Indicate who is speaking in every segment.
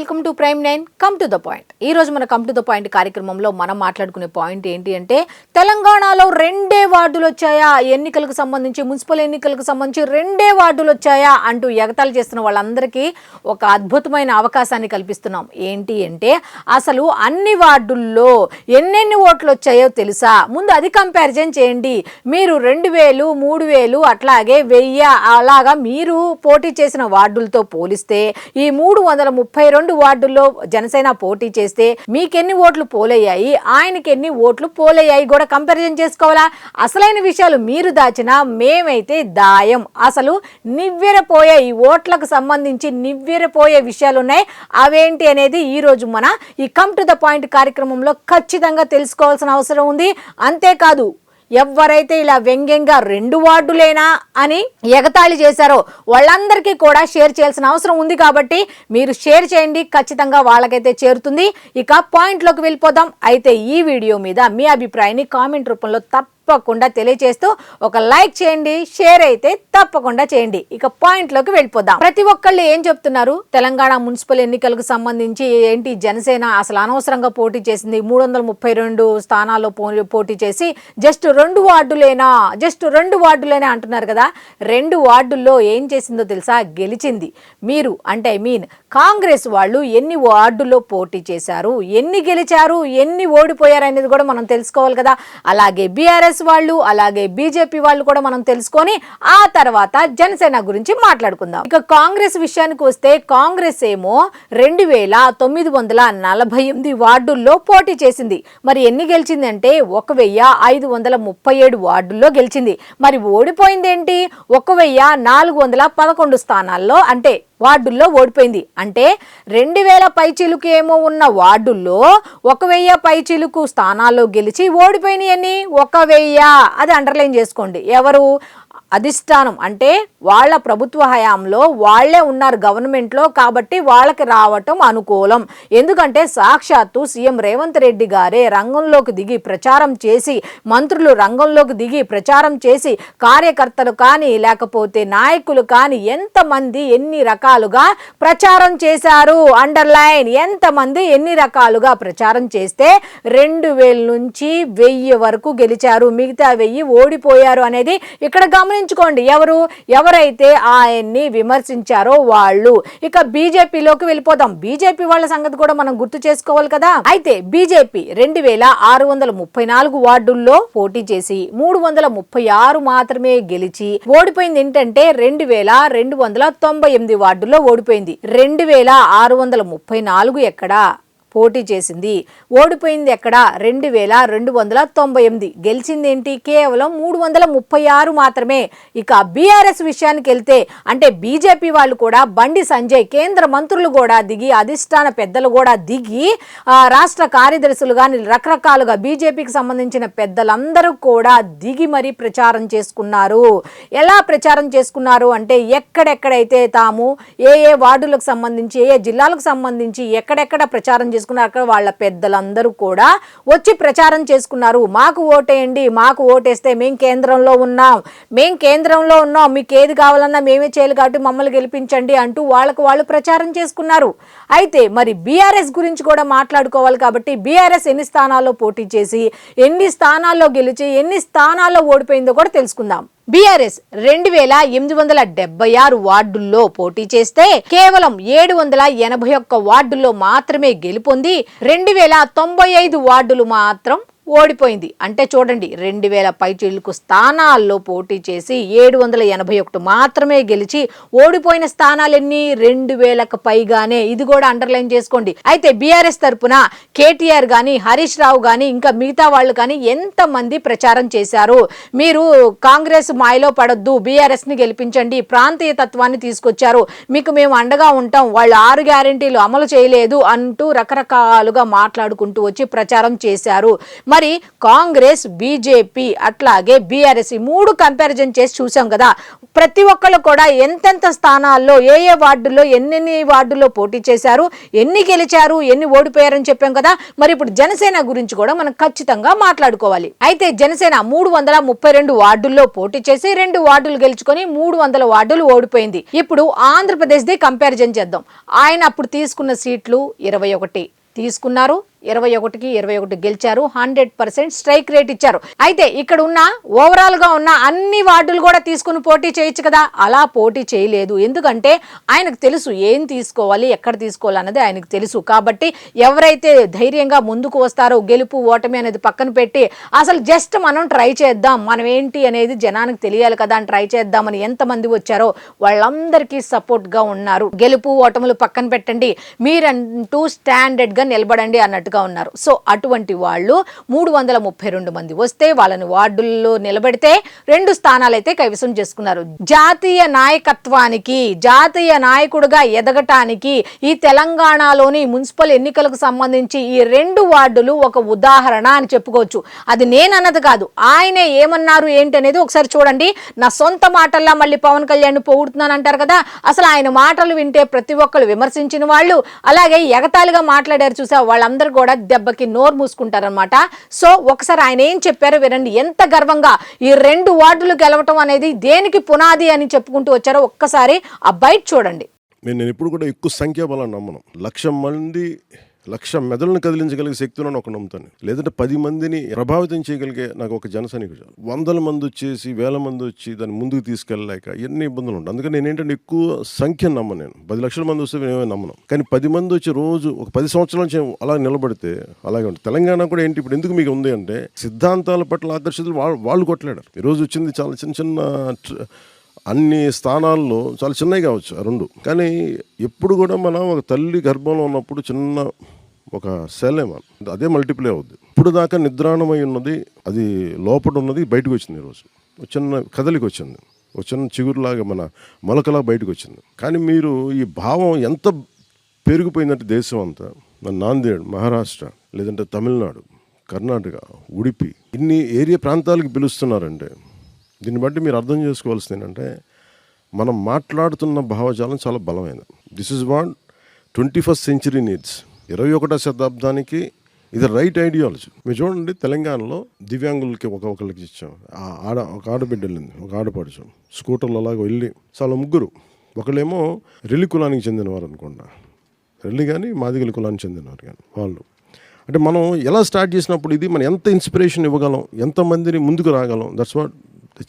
Speaker 1: Welcome to prime 9 come to the point. ఈ రోజు మన కమ్ టు ద పాయింట్ కార్యక్రమంలో మనం మాట్లాడుకునే పాయింట్ ఏంటి అంటే తెలంగాణలో రెండే వార్డులు వచ్చాయా, ఎన్నికలకు సంబంధించి మున్సిపల్ ఎన్నికలకు సంబంధించి రెండే వార్డులు వచ్చాయా అంటూ ఎగతాళి చేస్తున్న వాళ్ళందరికీ ఒక అద్భుతమైన అవకాశాన్ని కల్పిస్తున్నాం. ఏంటి అంటే అసలు అన్ని వార్డుల్లో ఎన్నెన్ని ఓట్లు వచ్చాయో తెలుసా? ముందు అది కంపారిజన్ చేయండి. మీరు 2000, 3000 అట్లాగే 1000 అలాగా మీరు పోటీ చేసిన వార్డులతో పోలిస్తే ఈ 332 వార్డుల్లో జనసేన పోటీ చేస్తే మీకెన్ని ఓట్లు పోలయ్యాయి, ఆయనకి ఎన్ని ఓట్లు పోలయ్యాయి కూడా కంపారిజన్ చేసుకోవాలా? అసలైన విషయాలు మీరు దాచినా మేమైతే దాయం. అసలు నివ్వెరపోయే ఈ ఓట్లకు సంబంధించి నివ్వెరపోయే విషయాలు ఉన్నాయి. అవేంటి అనేది ఈ రోజు మన ఈ కమ్ టు ద పాయింట్ కార్యక్రమంలో ఖచ్చితంగా తెలుసుకోవాల్సిన అవసరం ఉంది. అంతేకాదు ఎవరైతే ఇలా వ్యంగ్యంగా 2 వార్డులేనా అని ఎగతాళి చేశారో వాళ్ళందరికీ కూడా షేర్ చేయాల్సిన అవసరం ఉంది. కాబట్టి మీరు షేర్ చేయండి, ఖచ్చితంగా వాళ్ళకైతే చేరుతుంది. ఇక పాయింట్లోకి వెళ్ళిపోదాం. అయితే ఈ వీడియో మీద మీ అభిప్రాయాన్ని కామెంట్ రూపంలో తప్పకుండా తెలియజేస్తూ ఒక లైక్ చేయండి, షేర్ అయితే తప్పకుండా చేయండి. ఇక పాయింట్ లోకి వెళ్ళిపోదాం. ప్రతి ఒక్కళ్ళు ఏం చెప్తున్నారు? తెలంగాణ మున్సిపల్ ఎన్నికలకు సంబంధించి ఏంటి జనసేన అసలు అనవసరంగా పోటీ చేసింది, 332 స్థానాల్లో పోటీ చేసి జస్ట్ 2 వార్డులేనా అంటున్నారు కదా. 2 వార్డుల్లో ఏం చేసిందో తెలుసా? గెలిచింది. మీరు అంటే కాంగ్రెస్ వాళ్ళు ఎన్ని వార్డుల్లో పోటీ చేశారు, ఎన్ని గెలిచారు, ఎన్ని ఓడిపోయారు అనేది కూడా మనం తెలుసుకోవాలి కదా. అలాగే బీఆర్ఎస్ వాళ్ళు అలాగే బీజేపీ వాళ్ళు కూడా మనం తెలుసుకొని ఆ తర్వాత జనసేన గురించి మాట్లాడుకుందాం. ఇక కాంగ్రెస్ విషయానికి వస్తే కాంగ్రెస్ ఏమో 2948 వార్డుల్లో పోటీ చేసింది. మరి ఎన్ని గెలిచింది అంటే 1537 వార్డుల్లో గెలిచింది. మరి ఓడిపోయింది ఏంటి? 1411 స్థానాల్లో అంటే వార్డుల్లో ఓడిపోయింది. అంటే 2000 పైచిలుకు ఏమో ఉన్న వార్డుల్లో 1000 పైచిలుకు స్థానాల్లో గెలిచి ఓడిపోయినాయి అని 1000. అది అండర్లైన్ చేసుకోండి. ఎవరు? అధిష్టానం అంటే వాళ్ళ ప్రభుత్వ హయాంలో వాళ్లే ఉన్నారు గవర్నమెంట్లో, కాబట్టి వాళ్ళకి రావటం అనుకూలం. ఎందుకంటే సాక్షాత్తు సీఎం రేవంత్ రెడ్డి గారే రంగంలోకి దిగి ప్రచారం చేసి, మంత్రులు రంగంలోకి దిగి ప్రచారం చేసి, కార్యకర్తలు కానీ లేకపోతే నాయకులు కానీ ఎంతమంది ఎన్ని రకాలుగా ప్రచారం చేశారు. అండర్లైన్, ఎంతమంది ఎన్ని రకాలుగా ప్రచారం చేస్తే 2000 నుంచి 1000 వరకు గెలిచారు, మిగతా 1000 ఓడిపోయారు అనేది ఇక్కడ గమనించుకోండి. ఎవరైతే ఆయన్ని విమర్శించారో వాళ్ళు. ఇక బీజేపీలోకి వెళ్ళిపోదాం. బీజేపీ వాళ్ళ సంగతి కూడా మనం గుర్తు చేసుకోవాలి కదా. అయితే బీజేపీ 2634 వార్డుల్లో పోటీ చేసి 336 మాత్రమే గెలిచి ఓడిపోయింది. ఏంటంటే 2298 వార్డుల్లో ఓడిపోయింది. 2634 ఎక్కడా పోటీ చేసింది, ఓడిపోయింది ఎక్కడ? 2298. గెలిచింది ఏంటి? కేవలం 336 మాత్రమే. ఇక బీఆర్ఎస్ విషయానికి వెళ్తే అంటే బీజేపీ వాళ్ళు కూడా బండి సంజయ్, కేంద్ర మంత్రులు కూడా దిగి, అధిష్టాన పెద్దలు కూడా దిగి, రాష్ట్ర కార్యదర్శులు కానీ రకరకాలుగా బీజేపీకి సంబంధించిన పెద్దలందరూ కూడా దిగి మరీ ప్రచారం చేసుకున్నారు. ఎలా ప్రచారం చేసుకున్నారు అంటే ఎక్కడెక్కడైతే తాము ఏ వార్డులకు సంబంధించి ఏ జిల్లాలకు సంబంధించి ఎక్కడెక్కడ ప్రచారం చేసుకున్నారు అక్కడ వాళ్ళ పెద్దలందరూ కూడా వచ్చి ప్రచారం చేసుకున్నారు. మాకు ఓటేయండి, మాకు ఓటేస్తే మేము కేంద్రంలో ఉన్నాం, మీకు ఏది కావాలన్నా మేమే చేయాలి కాబట్టి మమ్మల్ని గెలిపించండి అంటూ వాళ్ళకు వాళ్ళు ప్రచారం చేసుకున్నారు. అయితే మరి బీఆర్ఎస్ గురించి కూడా మాట్లాడుకోవాలి కాబట్టి బీఆర్ఎస్ ఎన్ని స్థానాల్లో పోటీ చేసి ఎన్ని స్థానాల్లో గెలిచి ఎన్ని స్థానాల్లో ఓడిపోయిందో కూడా తెలుసుకుందాం. బీఆర్ఎస్ 2876 వార్డుల్లో పోటీ చేస్తే కేవలం 781 వార్డుల్లో మాత్రమే గెలుపొంది 2095 వార్డులు మాత్రం ఓడిపోయింది. అంటే చూడండి, 2000 పైచిలుకు స్థానాల్లో పోటీ చేసి 781 మాత్రమే గెలిచి ఓడిపోయిన స్థానాలు ఎన్ని? 2000కు పైగానే. ఇది కూడా అండర్లైన్ చేసుకోండి. అయితే బీఆర్ఎస్ తరపున కేటీఆర్ గాని, హరీష్ రావు గాని, ఇంకా మిగతా వాళ్ళు కానీ ఎంతమంది ప్రచారం చేశారు? మీరు కాంగ్రెస్ మాయలో పడొద్దు, బీఆర్ఎస్ ని గెలిపించండి, ప్రాంతీయ తత్వాన్ని తీసుకొచ్చారు, మీకు మేము అండగా ఉంటాం, వాళ్ళు 6 గ్యారెంటీలు అమలు చేయలేదు అంటూ రకరకాలుగా మాట్లాడుకుంటూ వచ్చి ప్రచారం చేశారు. మరి కాంగ్రెస్, బీజేపీ అట్లాగే బీఆర్ఎస్ ఈ మూడు కంపారిజన్ చేసి చూసాం కదా. ప్రతి ఒక్కళ్ళు కూడా ఎంతెంత స్థానాల్లో ఏ ఏ వార్డుల్లో ఎన్నెన్ని వార్డుల్లో పోటీ చేశారు, ఎన్ని గెలిచారు, ఎన్ని ఓడిపోయారని చెప్పాం కదా. మరి ఇప్పుడు జనసేన గురించి కూడా మనం ఖచ్చితంగా మాట్లాడుకోవాలి. అయితే జనసేన 332 వార్డుల్లో పోటీ చేసి 2 వార్డులు గెలుచుకొని 300 వార్డులు ఓడిపోయింది. ఇప్పుడు ఆంధ్రప్రదేశ్ ది కంపారిజన్ చేద్దాం. ఆయన అప్పుడు తీసుకున్న సీట్లు 21 తీసుకున్నారు, 21కి 21 గెలిచారు, 100% స్ట్రైక్ రేట్ ఇచ్చారు. అయితే ఇక్కడ ఉన్న ఓవరాల్ గా ఉన్న అన్ని వార్డులు కూడా తీసుకుని పోటీ చేయొచ్చు కదా, అలా పోటీ చేయలేదు. ఎందుకంటే ఆయనకు తెలుసు ఏం తీసుకోవాలి, ఎక్కడ తీసుకోవాలి అన్నది ఆయనకు తెలుసు. కాబట్టి ఎవరైతే ధైర్యంగా ముందుకు వస్తారో, గెలుపు ఓటమి అనేది పక్కన పెట్టి అసలు జస్ట్ మనం ట్రై చేద్దాం, మనం ఏంటి అనేది జనానికి తెలియాలి కదా అని ట్రై చేద్దామని ఎంతమంది వచ్చారో వాళ్ళందరికీ సపోర్ట్ గా ఉన్నారు. గెలుపు ఓటములు పక్కన పెట్టండి, మీరంటూ స్టాండర్డ్ గా నిలబడండి అన్నట్టుగా ఉన్నారు. సో అటువంటి వాళ్ళు 332 మంది వస్తే వాళ్ళని వార్డుల్లో నిలబెడితే 2 స్థానాలు అయితే కైవసం చేసుకున్నారు. జాతీయ నాయకత్వానికి, జాతీయ నాయకుడిగా ఎదగటానికి ఈ తెలంగాణలోని మున్సిపల్ ఎన్నికలకు సంబంధించి ఈ 2 వార్డులు ఒక ఉదాహరణ అని చెప్పుకోవచ్చు. అది నేనన్నది కాదు, ఆయనే ఏమన్నారు ఏంటి అనేది ఒకసారి చూడండి. నా సొంత మాటల్లా మళ్ళీ పవన్ కళ్యాణ్ పొగుడుతున్నాను అంటారు కదా, అసలు ఆయన మాటలు వింటే ప్రతి ఒక్కరు విమర్శించిన వాళ్ళు, అలాగే ఎగతాళిగా మాట్లాడారు చూసా, వాళ్ళందరూ కూడా దెబ్బకి నోరు మూసుకుంటారనమాట. సో ఒకసారి ఆయన ఏం చెప్పారో వినండి. ఎంత గర్వంగా ఈ 2 వార్డులు గెలవటం అనేది దేనికి పునాది అని చెప్పుకుంటూ వచ్చారో ఒక్కసారి ఆ బయట చూడండి.
Speaker 2: నేను ఎప్పుడు కూడా ఎక్కువ సంఖ్యాబలాన్ని నమ్మను. 1,00,000 మంది 1,00,000 మెదడును కదిలించగలిగే శక్తులను ఒక నమ్ముతాను. లేదంటే 10 మందిని ప్రభావితం చేయగలిగే నాకు ఒక జనసైనికుడు చాలు. 100 మంది వచ్చేసి 1000 మంది వచ్చి దాన్ని ముందుకు తీసుకెళ్ళలేక ఎన్ని ఇబ్బందులు ఉంటాయి. అందుకని నేను ఏంటంటే ఎక్కువ సంఖ్యను నమ్మను. నేను 10 లక్షల మంది వస్తే నేనే నమ్మను. కానీ 10 మంది వచ్చి రోజు ఒక 10 సంవత్సరాల నుంచి అలా నిలబడితే అలాగే ఉంటుంది. తెలంగాణ కూడా ఏంటి ఇప్పుడు ఎందుకు మీకు ఉంది అంటే సిద్ధాంతాల పట్ల ఆదర్శతలు వాళ్ళు కొట్లాడారు. ఈరోజు వచ్చింది చాలా చిన్న చిన్న అన్ని స్థానాల్లో చాలా చిన్నవి కావచ్చు ఆ 2. కానీ ఎప్పుడు కూడా మనం ఒక తల్లి గర్భంలో ఉన్నప్పుడు చిన్న ఒక సెలేమా అదే మల్టిప్లై అవుద్ది. ఇప్పుడు దాకా నిద్రాణమై ఉన్నది, అది లోపల ఉన్నది బయటకు వచ్చింది. ఈరోజు చిన్న కదలికి వచ్చింది, ఒక చిన్న చిగురులాగా మన మొలకలా బయటకు వచ్చింది. కానీ మీరు ఈ భావం ఎంత పెరిగిపోయిందంటే దేశం అంతా, నాందేడ్, మహారాష్ట్ర, లేదంటే తమిళనాడు, కర్ణాటక, ఉడిపి, ఇన్ని ఏరియా ప్రాంతాలకు పిలుస్తున్నారంటే దీన్ని బట్టి మీరు అర్థం చేసుకోవాల్సింది ఏంటంటే మనం మాట్లాడుతున్న భావజాలం చాలా బలమైనది. This is what 21st century needs. 21వ శతాబ్దానికి ఇది రైట్ ఐడియాలజీ. మీరు చూడండి, తెలంగాణలో దివ్యాంగులకి ఒకరికి ఇచ్చాం. ఒక ఆడబిడ్డ వెళ్ళింది, ఒక ఆడపడుచు స్కూటర్లు అలాగ వెళ్ళి చాలా ముగ్గురు. ఒకళ్ళేమో రెల్లి కులానికి చెందినవారు అనుకుంటా, రెల్లి కానీ మాదిగల కులానికి చెందినవారు కానీ వాళ్ళు. అంటే మనం ఎలా స్టార్ట్ చేసినప్పుడు ఇది మనం ఎంత ఇన్స్పిరేషన్ ఇవ్వగలం, ఎంతమందిని ముందుకు రాగలం, దట్స్ వాట్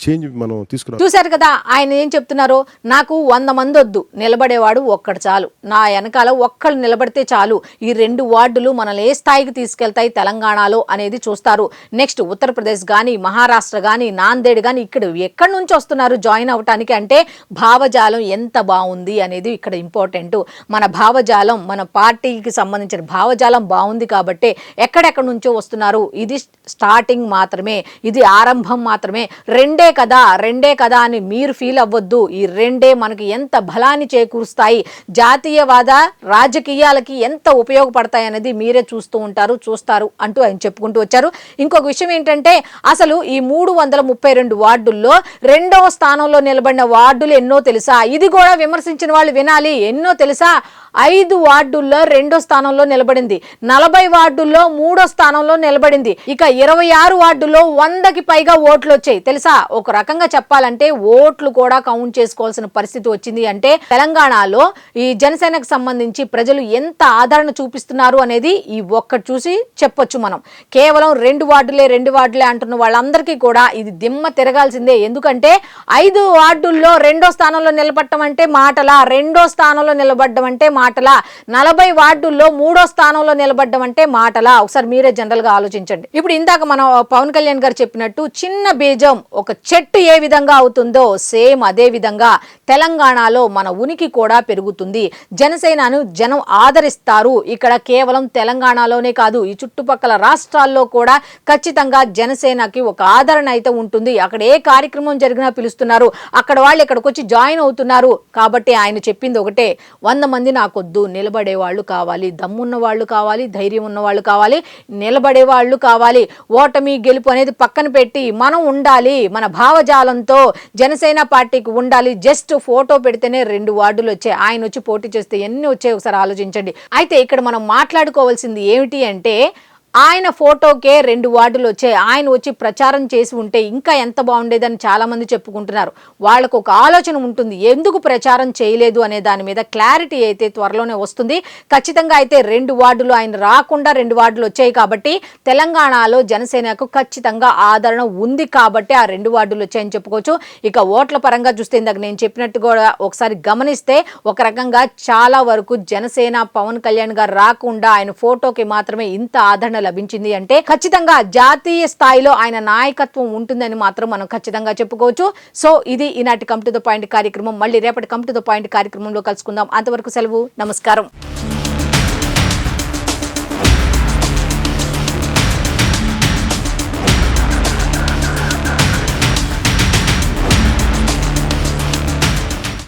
Speaker 2: చేంజ్ మనం తీసుకురా.
Speaker 1: చూశారు కదా ఆయన ఏం చెప్తున్నారో, నాకు 100 మంది వద్దు, నిలబడేవాడు ఒక్కడు చాలు, నా వెనకాల ఒక్కళ్ళు నిలబడితే చాలు, ఈ 2 వార్డులు మనల్ని ఏ స్థాయికి తీసుకెళ్తాయి తెలంగాణలో అనేది చూస్తారు. నెక్స్ట్ ఉత్తరప్రదేశ్ కానీ, మహారాష్ట్ర కానీ, నాందేడ్ కానీ, ఇక్కడ ఎక్కడి నుంచి వస్తున్నారు జాయిన్ అవటానికి అంటే భావజాలం ఎంత బాగుంది అనేది ఇక్కడ ఇంపార్టెంట్. మన భావజాలం, మన పార్టీకి సంబంధించిన భావజాలం బాగుంది కాబట్టి ఎక్కడెక్కడి నుంచో వస్తున్నారు. ఇది స్టార్టింగ్ మాత్రమే, ఇది ఆరంభం మాత్రమే. రెండే కదా అని మీరు ఫీల్ అవ్వద్దు. ఈ 2 మనకి ఎంత బలాన్ని చేకూరుస్తాయి, జాతీయవాద రాజకీయాలకి ఎంత ఉపయోగపడతాయి అనేది మీరే చూస్తారు అంటూ ఆయన చెప్పుకుంటూ వచ్చారు. ఇంకొక విషయం ఏంటంటే అసలు ఈ 332 వార్డుల్లో 2వ స్థానంలో నిలబడిన వార్డులు ఎన్నో తెలుసా? ఇది కూడా విమర్శించిన వాళ్ళు వినాలి. ఎన్నో తెలుసా? 5 వార్డుల్లో 2వ స్థానంలో నిలబడింది, 40 వార్డుల్లో 3వ స్థానంలో నిలబడింది, ఇక 26 వార్డుల్లో 100కి పైగా ఓట్లు వచ్చాయి. తెలుసా, ఒక రకంగా చెప్పాలంటే ఓట్లు కూడా కౌంట్ చేసుకోవాల్సిన పరిస్థితి వచ్చింది. అంటే తెలంగాణలో ఈ జనసేనకు సంబంధించి ప్రజలు ఎంత ఆదరణ చూపిస్తున్నారు అనేది ఈ ఒక్కటి చూసి చెప్పొచ్చు మనం. కేవలం 2 వార్డులే అంటున్న వాళ్ళందరికీ కూడా ఇది దిమ్మ తిరగాల్సిందే. ఎందుకంటే 5 వార్డుల్లో 2వ స్థానంలో నిలబడటం అంటే మాటలా, 2వ స్థానంలో నిలబడడం అంటే మాటలా, 40 వార్డుల్లో 3వ స్థానంలో నిలబడడం అంటే మాటలా? ఒకసారి మీరే జనరల్ గా ఆలోచించండి. ఇప్పుడు ఇందాక మనం పవన్ కళ్యాణ్ గారు చెప్పినట్టు చిన్న బీజం, ఒక చెట్టు ఏ విధంగా అవుతుందో సేమ్ అదే విధంగా తెలంగాణలో మన ఉనికి కూడా పెరుగుతుంది. జనసేనను జనం ఆదరిస్తారు. ఇక్కడ కేవలం తెలంగాణలోనే కాదు, ఈ చుట్టుపక్కల రాష్ట్రాల్లో కూడా ఖచ్చితంగా జనసేనకి ఒక ఆదరణ అయితే ఉంటుంది. అక్కడ ఏ కార్యక్రమం జరిగినా పిలుస్తున్నారు, అక్కడ వాళ్ళు ఇక్కడికి వచ్చి జాయిన్ అవుతున్నారు. కాబట్టి ఆయన చెప్పింది ఒకటే, 100 మంది నాకొద్దు, నిలబడే వాళ్ళు కావాలి, దమ్మున్న వాళ్ళు కావాలి, ధైర్యం ఉన్న వాళ్ళు కావాలి, నిలబడే వాళ్ళు కావాలి. ఓటమి గెలుపు అనేది పక్కన పెట్టి మనం ఉండాలి, మన భావజాలంతో జనసేన పార్టీకి ఉండాలి. జస్ట్ ఫోటో పెడితేనే 2 వార్డులు వచ్చాయి. ఆయన వచ్చి పోటీ చేస్తే ఎన్ని వచ్చాయి ఒకసారి ఆలోచించండి. అయితే ఇక్కడ మనం మాట్లాడుకోవాల్సింది ఏమిటి అంటే, ఆయన ఫోటోకే 2 వార్డులు వచ్చాయి. ఆయన వచ్చి ప్రచారం చేసి ఉంటే ఇంకా ఎంత బాగుండేదని చాలా మంది చెప్పుకుంటున్నారు. వాళ్ళకు ఒక ఆలోచన ఉంటుంది, ఎందుకు ప్రచారం చేయలేదు అనే దాని మీద క్లారిటీ అయితే త్వరలోనే వస్తుంది. ఖచ్చితంగా అయితే 2 వార్డులు ఆయన రాకుండా 2 వార్డులు వచ్చాయి కాబట్టి తెలంగాణలో జనసేనకు ఖచ్చితంగా ఆదరణ ఉంది కాబట్టి ఆ 2 వార్డులు వచ్చాయని చెప్పుకోవచ్చు. ఇక ఓట్ల పరంగా చూస్తే ఇందాక నేను చెప్పినట్టు కూడా ఒకసారి గమనిస్తే ఒక రకంగా చాలా వరకు జనసేన పవన్ కళ్యాణ్ గారు రాకుండా ఆయన ఫోటోకి మాత్రమే ఇంత ఆదరణ లభించింది అంటే ఖచ్చితంగా జాతీయ స్థాయిలో ఆయన నాయకత్వం ఉంటుందని మాత్రం మనం ఖచ్చితంగా చెప్పుకోవచ్చు. సో ఇది ఈనాటి కమ్ టు ద పాయింట్ కార్యక్రమం. మళ్ళీ రేపటి కమ్ టు ద పాయింట్ కార్యక్రమంలో కలుసుకుందాం. అంతవరకు సెలవు, నమస్కారం.